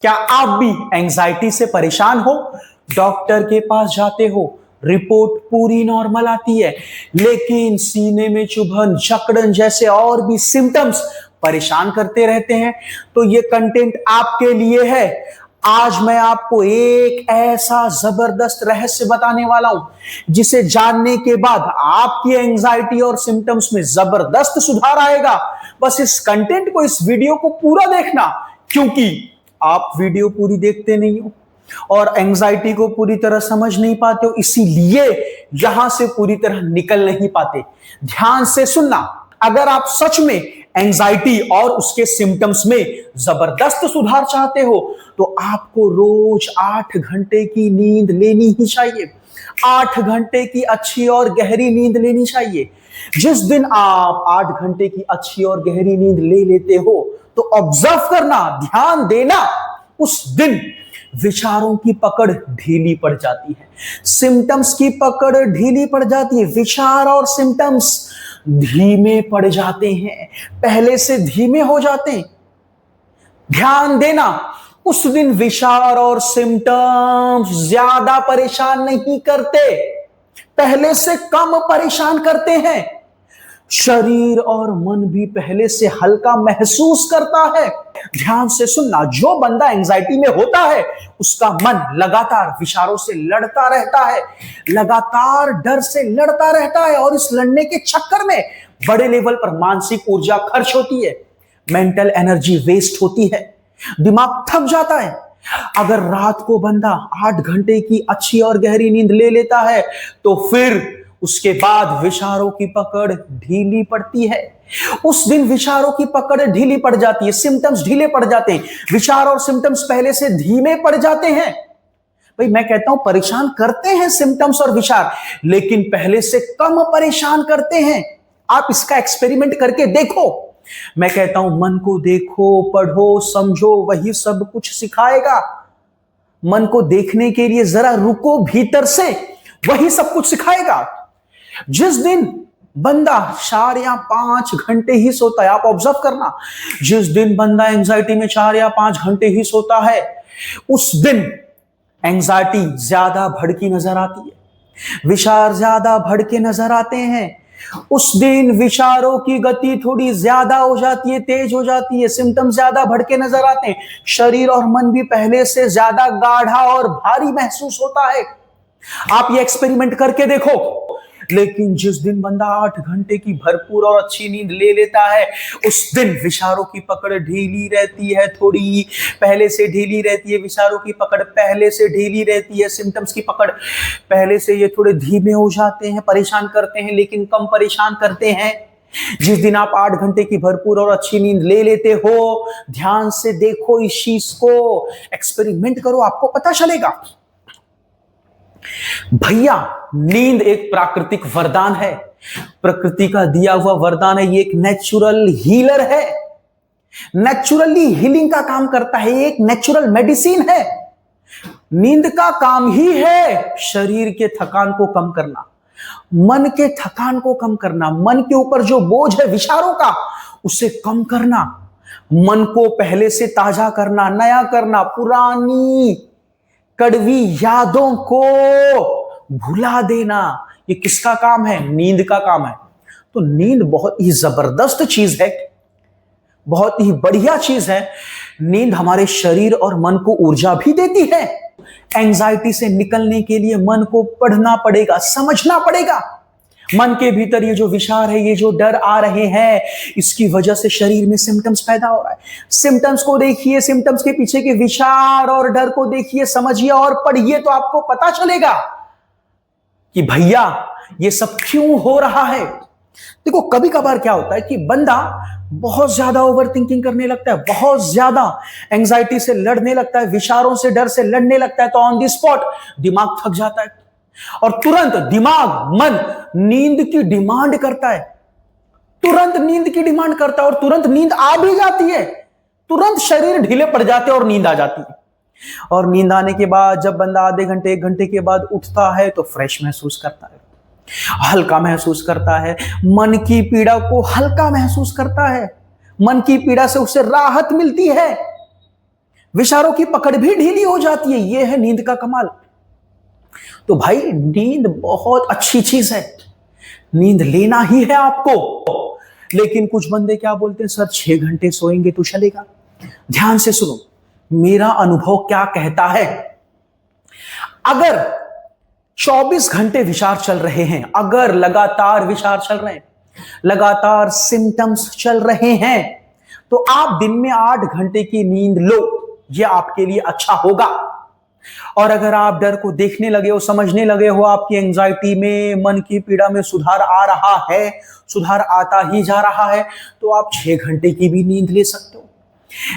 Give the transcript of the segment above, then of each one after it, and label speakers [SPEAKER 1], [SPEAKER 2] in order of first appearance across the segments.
[SPEAKER 1] क्या आप भी एंजाइटी से परेशान हो? डॉक्टर के पास जाते हो, रिपोर्ट पूरी नॉर्मल आती है, लेकिन सीने में चुभन, जकड़न जैसे और भी सिम्टम्स परेशान करते रहते हैं। तो ये कंटेंट आपके लिए है। आज मैं आपको एक ऐसा जबरदस्त रहस्य बताने वाला हूं जिसे जानने के बाद आपकी एंजाइटी और सिम्टम्स में जबरदस्त सुधार आएगा। बस इस कंटेंट को, इस वीडियो को पूरा देखना, क्योंकि आप वीडियो पूरी देखते नहीं हो और एंजाइटी को पूरी तरह समझ नहीं पाते हो, इसीलिए यहां से पूरी तरह निकल नहीं पाते। ध्यान से सुनना। अगर आप सच में एंजाइटी और उसके सिम्टम्स में जबरदस्त सुधार चाहते हो तो आपको रोज 8 घंटे की नींद लेनी ही चाहिए। 8 घंटे की अच्छी और गहरी नींद लेनी चाहिए। जिस दिन आप 8 घंटे की अच्छी और गहरी नींद ले लेते हो तो ऑब्जर्व करना, ध्यान देना, उस दिन विचारों की पकड़ ढीली पड़ जाती है, सिम्टम्स की पकड़ ढीली पड़ जाती है, विचार और सिम्टम्स धीमे पड़ जाते हैं, पहले से धीमे हो जाते हैं। ध्यान देना, उस दिन विचार और सिम्टम्स ज्यादा परेशान नहीं करते, पहले से कम परेशान करते हैं। शरीर और मन भी पहले से हल्का महसूस करता है। ध्यान से सुनना, जो बंदा एंजाइटी में होता है उसका मन लगातार विचारों से लड़ता रहता है, लगातार डर से लड़ता रहता है, और इस लड़ने के चक्कर में बड़े लेवल पर मानसिक ऊर्जा खर्च होती है, मेंटल एनर्जी वेस्ट होती है, दिमाग थक जाता है। अगर रात को बंदा 8 घंटे की अच्छी और गहरी नींद ले लेता है तो फिर उसके बाद विचारों की पकड़ ढीली पड़ती है। उस दिन विचारों की पकड़ ढीली पड़ जाती है, सिम्टम्स ढीले पड़ जाते हैं, विचार और सिम्टम्स पहले से धीमे पड़ जाते हैं। भाई मैं कहता हूं परेशान करते हैं सिम्टम्स और विचार, लेकिन पहले से कम परेशान करते हैं। आप इसका एक्सपेरिमेंट करके देखो। मैं कहता हूं मन को देखो, पढ़ो, समझो, वही सब कुछ सिखाएगा। मन को देखने के लिए जरा रुको भीतर से, वही सब कुछ सिखाएगा। जिस दिन बंदा 4 या 5 घंटे ही सोता है, आप ऑब्जर्व करना, जिस दिन बंदा एंजाइटी में 4 या 5 घंटे ही सोता है उस दिन एंजाइटी ज्यादा भड़की नजर आती है, विचार ज्यादा भड़के नजर आते हैं। उस दिन विचारों की गति थोड़ी ज्यादा हो जाती है, तेज हो जाती है, सिम्टम्स ज्यादा भड़के नजर आते हैं, शरीर और मन भी पहले से ज्यादा गाढ़ा और भारी महसूस होता है। आप ये एक्सपेरिमेंट करके देखो। लेकिन जिस दिन बंदा 8 घंटे की भरपूर और अच्छी नींद ले लेता है उस दिन विचारों की पकड़ ढीली रहती है, थोड़ी पहले से ढीली रहती है, विचारों की पकड़ पहले से ढीली रहती है, सिम्टम्स की पकड़ पहले से ये थोड़े धीमे हो जाते हैं, परेशान करते हैं लेकिन कम परेशान करते हैं। जिस दिन आप 8 घंटे की भरपूर और अच्छी नींद ले लेते हो, ध्यान से देखो, इस चीज को एक्सपेरिमेंट करो, आपको पता चलेगा। भैया नींद एक प्राकृतिक वरदान है, प्रकृति का दिया हुआ वरदान है, ये एक नेचुरल हीलर है, नेचुरली हीलिंग का काम करता है, एक नेचुरल मेडिसिन है। नींद का काम ही है शरीर के थकान को कम करना, मन के थकान को कम करना, मन के ऊपर जो बोझ है विचारों का उसे कम करना, मन को पहले से ताजा करना, नया करना, पुरानी कड़वी यादों को भुला देना। ये किसका काम है? नींद का काम है। तो नींद बहुत ही जबरदस्त चीज है, बहुत ही बढ़िया चीज है। नींद हमारे शरीर और मन को ऊर्जा भी देती है। एंजाइटी से निकलने के लिए मन को पढ़ना पड़ेगा, समझना पड़ेगा। मन के भीतर ये जो विचार है, ये जो डर आ रहे हैं, इसकी वजह से शरीर में सिम्टम्स पैदा हो रहा है। सिम्टम्स को देखिए, सिम्टम्स के पीछे के विचार और डर को देखिए, समझिए और पढ़िए, तो आपको पता चलेगा कि भैया ये सब क्यों हो रहा है। देखो कभी कभार क्या होता है कि बंदा बहुत ज्यादा ओवर थिंकिंग करने लगता है, बहुत ज्यादा एंजाइटी से लड़ने लगता है, विचारों से, डर से लड़ने लगता है, तो ऑन द स्पॉट दिमाग थक जाता है और तुरंत दिमाग, मन नींद की डिमांड करता है, तुरंत नींद की डिमांड करता है और तुरंत नींद आ भी जाती है, तुरंत शरीर ढीले पड़ जाते हैं और नींद आ जाती है। और नींद आने के बाद जब बंदा आधे घंटे 1 घंटे के बाद उठता है तो फ्रेश महसूस करता है, हल्का महसूस करता है, मन की पीड़ा को हल्का महसूस करता है, मन की पीड़ा से उसे राहत मिलती है। विचारों की पकड़ भी ढीली हो जाती है। यह है नींद का कमाल। तो भाई नींद बहुत अच्छी चीज है, नींद लेना ही है आपको। लेकिन कुछ बंदे क्या बोलते हैं, सर 6 घंटे सोएंगे तो चलेगा। ध्यान से सुनो, मेरा अनुभव क्या कहता है। अगर 24 घंटे विचार चल रहे हैं, अगर लगातार विचार चल रहे हैं, लगातार सिम्टम्स चल रहे हैं, तो आप दिन में 8 घंटे की नींद लो, यह आपके लिए अच्छा होगा। और अगर आप डर को देखने लगे हो, समझने लगे हो, आपकी एंजाइटी में, मन की पीड़ा में सुधार आ रहा है, सुधार आता ही जा रहा है, तो आप 6 घंटे की भी नींद ले सकते हो।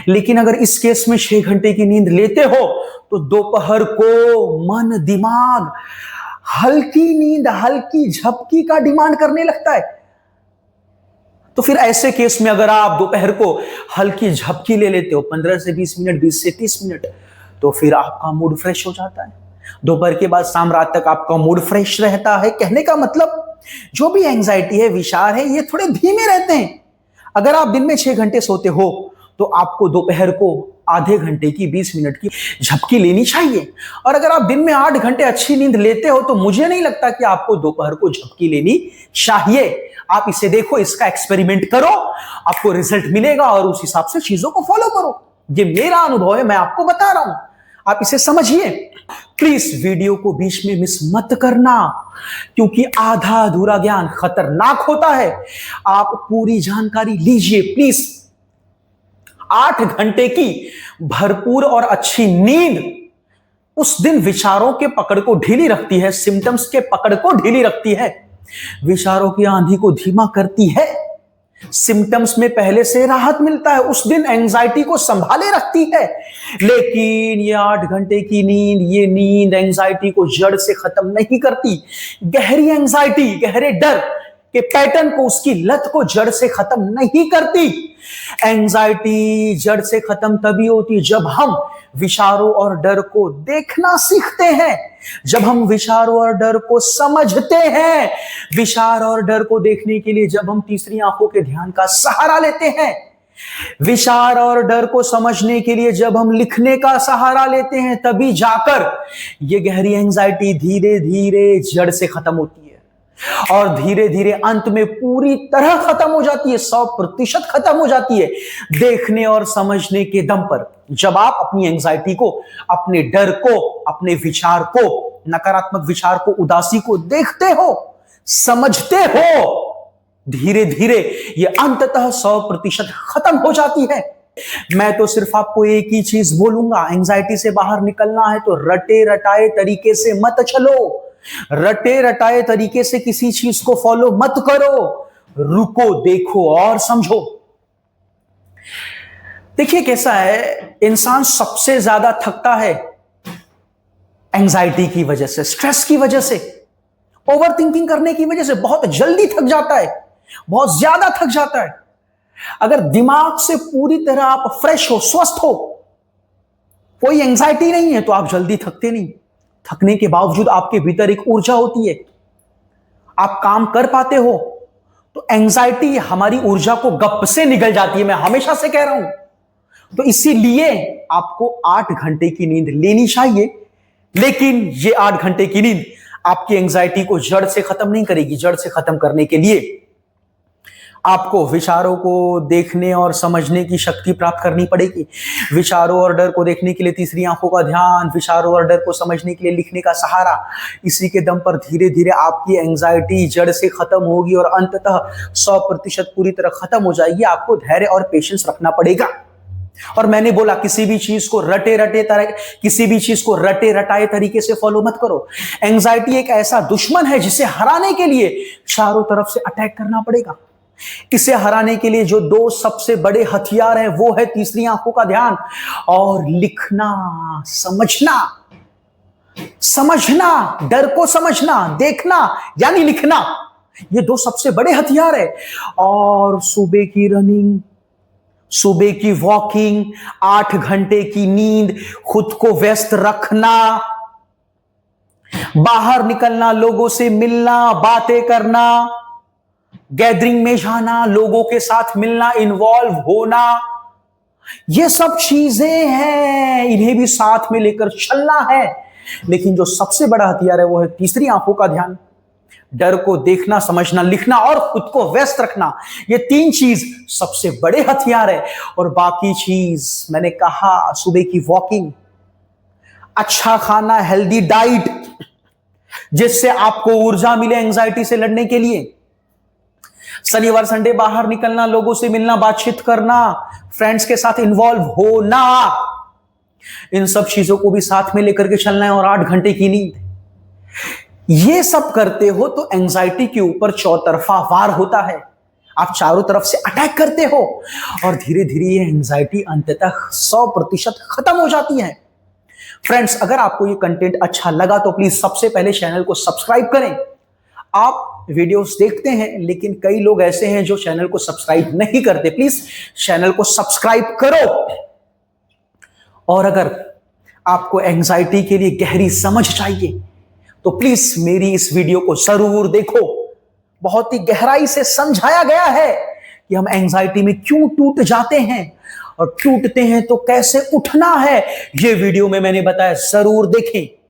[SPEAKER 1] लेकिन अगर इस केस में 6 घंटे की नींद लेते हो तो दोपहर को मन दिमाग हल्की नींद, हल्की झपकी का डिमांड करने लगता है। तो फिर ऐसे केस में अगर आप दोपहर को हल्की झपकी ले लेते हो 15 से 20 मिनट, 20 से 30 मिनट, तो फिर आपका मूड फ्रेश हो जाता है। दोपहर के बाद शाम रात तक आपका मूड फ्रेश रहता है। कहने का मतलब जो भी एंजाइटी है, विचार है, ये थोड़े धीमे रहते हैं। अगर आप दिन में 6 घंटे सोते हो तो आपको दोपहर को आधे घंटे की, 20 मिनट की झपकी लेनी चाहिए। और अगर आप दिन में 8 घंटे अच्छी नींद लेते हो तो मुझे नहीं लगता कि आपको दोपहर को झपकी लेनी चाहिए। आप इसे देखो, इसका एक्सपेरिमेंट करो, आपको रिजल्ट मिलेगा और उस हिसाब से चीजों को फॉलो करो। ये मेरा अनुभव है, मैं आपको बता रहा हूं, आप इसे समझिए। प्लीज वीडियो को बीच में मिस मत करना, क्योंकि आधा अधूरा ज्ञान खतरनाक होता है। आप पूरी जानकारी लीजिए प्लीज। 8 घंटे की भरपूर और अच्छी नींद उस दिन विचारों के पकड़ को ढीली रखती है, सिम्टम्स के पकड़ को ढीली रखती है, विचारों की आंधी को धीमा करती है, सिम्टम्स में पहले से राहत मिलता है, उस दिन एंजाइटी को संभाले रखती है। लेकिन ये 8 घंटे की नींद, ये नींद एंजाइटी को जड़ से खत्म नहीं करती। गहरी एंजाइटी, गहरे डर के पैटर्न को, उसकी लत को जड़ से खत्म नहीं करती। एंजाइटी जड़ से खत्म तभी होती जब हम विचारों और डर को देखना सीखते हैं, जब हम विचारों और डर को समझते हैं। विचार और डर को देखने के लिए जब हम तीसरी आंखों के ध्यान का सहारा लेते हैं, विचार और डर को समझने के लिए जब हम लिखने का सहारा लेते हैं, तभी जाकर यह गहरी एंजाइटी धीरे धीरे जड़ से खत्म होती है और धीरे धीरे अंत में पूरी तरह खत्म हो जाती है, 100% खत्म हो जाती है। देखने और समझने के दम पर जब आप अपनी एंजाइटी को, अपने डर को, अपने विचार को, नकारात्मक विचार को, उदासी को देखते हो, समझते हो, धीरे धीरे यह अंततः 100% खत्म हो जाती है। मैं तो सिर्फ आपको एक ही चीज बोलूंगा, एंजाइटी से बाहर निकलना है तो रटे रटाए तरीके से मत चलो, रटे रटाए तरीके से किसी चीज को फॉलो मत करो, रुको, देखो और समझो। देखिए कैसा है, इंसान सबसे ज्यादा थकता है एंजाइटी की वजह से, स्ट्रेस की वजह से, ओवर थिंकिंग करने की वजह से बहुत जल्दी थक जाता है, बहुत ज्यादा थक जाता है। अगर दिमाग से पूरी तरह आप फ्रेश हो, स्वस्थ हो, कोई एंजाइटी नहीं है, तो आप जल्दी थकते नहीं। थकने के बावजूद आपके भीतर एक ऊर्जा होती है, आप काम कर पाते हो। तो एंजाइटी हमारी ऊर्जा को गप से निगल जाती है, मैं हमेशा से कह रहा हूं। तो इसीलिए आपको 8 घंटे की नींद लेनी चाहिए। लेकिन ये 8 घंटे की नींद आपकी एंजाइटी को जड़ से खत्म नहीं करेगी। जड़ से खत्म करने के लिए आपको विचारों को देखने और समझने की शक्ति प्राप्त करनी पड़ेगी। विचारों और डर को देखने के लिए तीसरी आंखों का ध्यान, विचारों और डर को समझने के लिए लिखने का सहारा। इसी के दम पर धीरे धीरे आपकी एंजाइटी जड़ से खत्म होगी और अंततः 100% पूरी तरह खत्म हो जाएगी। आपको धैर्य और पेशेंस रखना पड़ेगा। और मैंने बोला, किसी भी चीज को रटे रटाए तरीके से फॉलो मत करो। एंजाइटी एक ऐसा दुश्मन है जिसे हराने के लिए चारों तरफ से अटैक करना पड़ेगा। इसे हराने के लिए जो 2 सबसे बड़े हथियार हैं, वो है तीसरी आंखों का ध्यान और लिखना, समझना, डर को समझना, देखना यानी लिखना। ये 2 सबसे बड़े हथियार है। और सुबह की रनिंग, सुबह की वॉकिंग, 8 घंटे की नींद, खुद को व्यस्त रखना, बाहर निकलना, लोगों से मिलना, बातें करना, गैदरिंग में जाना, लोगों के साथ मिलना, इन्वॉल्व होना, ये सब चीजें हैं, इन्हें भी साथ में लेकर चलना है। लेकिन जो सबसे बड़ा हथियार है वो है तीसरी आंखों का ध्यान। डर को देखना, समझना, लिखना और खुद को व्यस्त रखना, ये तीन चीज सबसे बड़े हथियार है। और बाकी चीज मैंने कहा, सुबह की वॉकिंग, अच्छा खाना, हेल्दी डाइट, जिससे आपको ऊर्जा मिले एंजाइटी से लड़ने के लिए, शनिवार संडे बाहर निकलना, लोगों से मिलना, बातचीत करना, फ्रेंड्स के साथ इन्वॉल्व होना, इन सब चीजों को भी साथ में लेकर के चलना है। और 8 घंटे की नींद, ये सब करते हो तो एंजाइटी के ऊपर चौतरफा वार होता है। आप चारों तरफ से अटैक करते हो और धीरे धीरे ये एंजाइटी अंततः 100% खत्म हो जाती है। फ्रेंड्स, अगर आपको ये कंटेंट अच्छा लगा तो प्लीज सबसे पहले चैनल को सब्सक्राइब करें। आप वीडियोस देखते हैं लेकिन कई लोग ऐसे हैं जो चैनल को सब्सक्राइब नहीं करते, प्लीज चैनल को सब्सक्राइब करो। और अगर आपको एंजाइटी के लिए गहरी समझ चाहिए तो प्लीज मेरी इस वीडियो को जरूर देखो। बहुत ही गहराई से समझाया गया है कि हम एंजाइटी में क्यों टूट जाते हैं और टूटते हैं तो कैसे उठना है। ये वीडियो में मैंने बताया, जरूर देखें।